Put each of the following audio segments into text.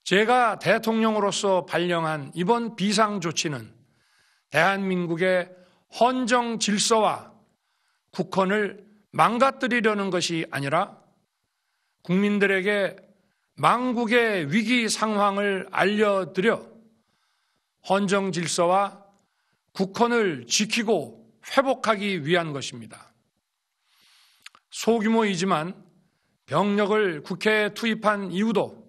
제가 대통령으로서 발령한 이번 비상조치는 대한민국의 헌정 질서와 국헌을 망가뜨리려는 것이 아니라 국민들에게 망국의 위기 상황을 알려드려 헌정 질서와 국헌을 지키고 회복하기 위한 것입니다. 소규모이지만 병력을 국회에 투입한 이유도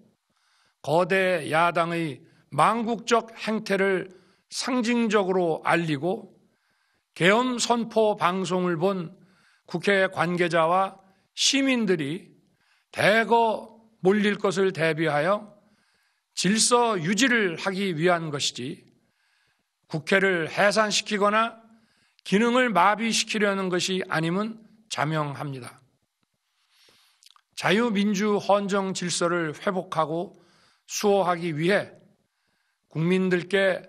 거대 야당의 망국적 행태를 상징적으로 알리고 계엄 선포 방송을 본 국회 관계자와 시민들이 대거 몰릴 것을 대비하여 질서 유지를 하기 위한 것이지 국회를 해산시키거나 기능을 마비시키려는 것이 아님은 자명합니다. 자유민주 헌정 질서를 회복하고 수호하기 위해 국민들께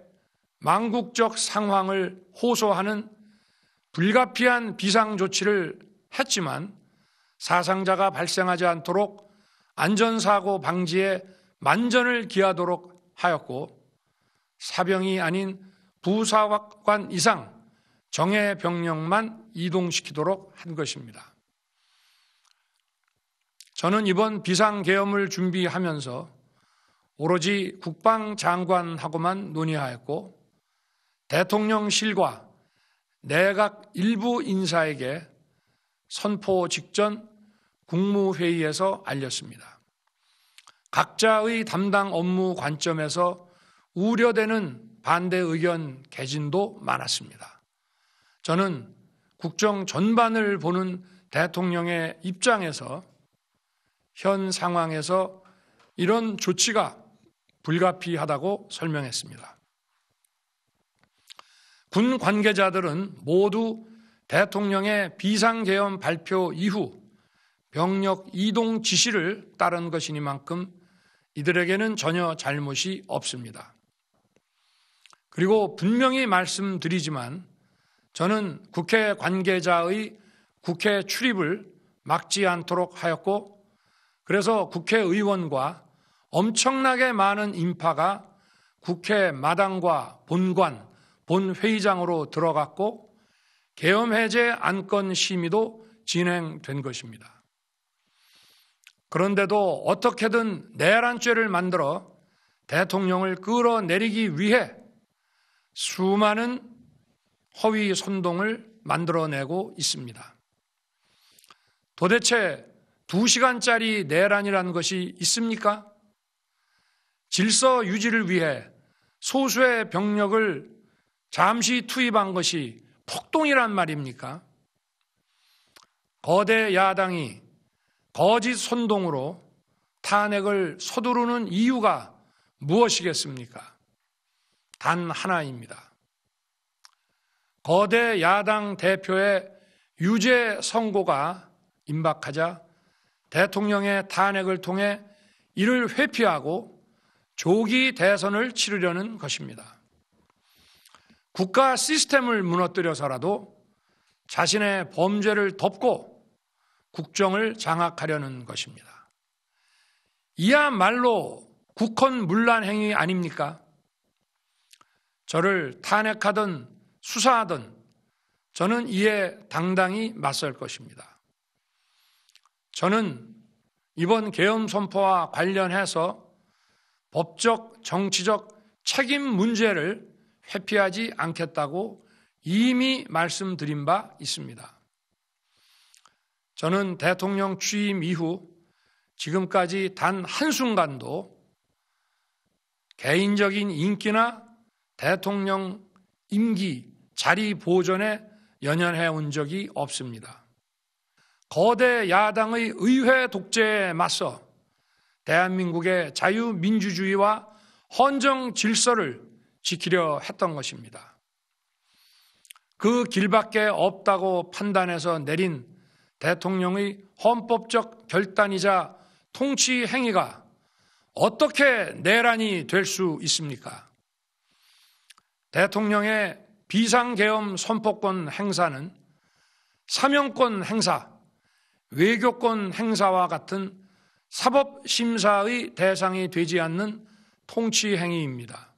망국적 상황을 호소하는 불가피한 비상조치를 했지만 사상자가 발생하지 않도록 안전사고 방지에 만전을 기하도록 하였고 사병이 아닌 부사관 이상 정예 병력만 이동시키도록 한 것입니다. 저는 이번 비상계엄을 준비하면서 오로지 국방장관하고만 논의하였고 대통령실과 내각 일부 인사에게 선포 직전 국무회의에서 알렸습니다. 각자의 담당 업무 관점에서 우려되는 반대 의견 개진도 많았습니다. 저는 국정 전반을 보는 대통령의 입장에서 현 상황에서 이런 조치가 불가피하다고 설명했습니다. 군 관계자들은 모두 대통령의 비상계엄 발표 이후 병력 이동 지시를 따른 것이니만큼 이들에게는 전혀 잘못이 없습니다. 그리고 분명히 말씀드리지만 저는 국회 관계자의 국회 출입을 막지 않도록 하였고 그래서 국회의원과 엄청나게 많은 인파가 국회 마당과 본관, 본회의장으로 들어갔고 계엄해제 안건 심의도 진행된 것입니다. 그런데도 어떻게든 내란죄를 만들어 대통령을 끌어내리기 위해 수많은 허위 선동을 만들어내고 있습니다. 도대체 2시간짜리 내란이라는 것이 있습니까? 질서 유지를 위해 소수의 병력을 잠시 투입한 것이 폭동이란 말입니까? 거대 야당이 거짓 선동으로 탄핵을 서두르는 이유가 무엇이겠습니까? 단 하나입니다. 거대 야당 대표의 유죄 선고가 임박하자 대통령의 탄핵을 통해 이를 회피하고 조기 대선을 치르려는 것입니다. 국가 시스템을 무너뜨려서라도 자신의 범죄를 덮고 국정을 장악하려는 것입니다. 이야말로 국헌 문란 행위 아닙니까? 저를 탄핵하든 수사하든 저는 이에 당당히 맞설 것입니다. 저는 이번 계엄 선포와 관련해서 법적, 정치적 책임 문제를 회피하지 않겠다고 이미 말씀드린 바 있습니다. 저는 대통령 취임 이후 지금까지 단 한순간도 개인적인 인기나 대통령 임기, 자리 보존에 연연해 온 적이 없습니다. 거대 야당의 의회 독재에 맞서 대한민국의 자유민주주의와 헌정 질서를 지키려 했던 것입니다. 그 길밖에 없다고 판단해서 내린 대통령의 헌법적 결단이자 통치 행위가 어떻게 내란이 될 수 있습니까? 대통령의 비상계엄 선포권 행사는 사명권 행사, 외교권 행사와 같은 사법심사의 대상이 되지 않는 통치 행위입니다.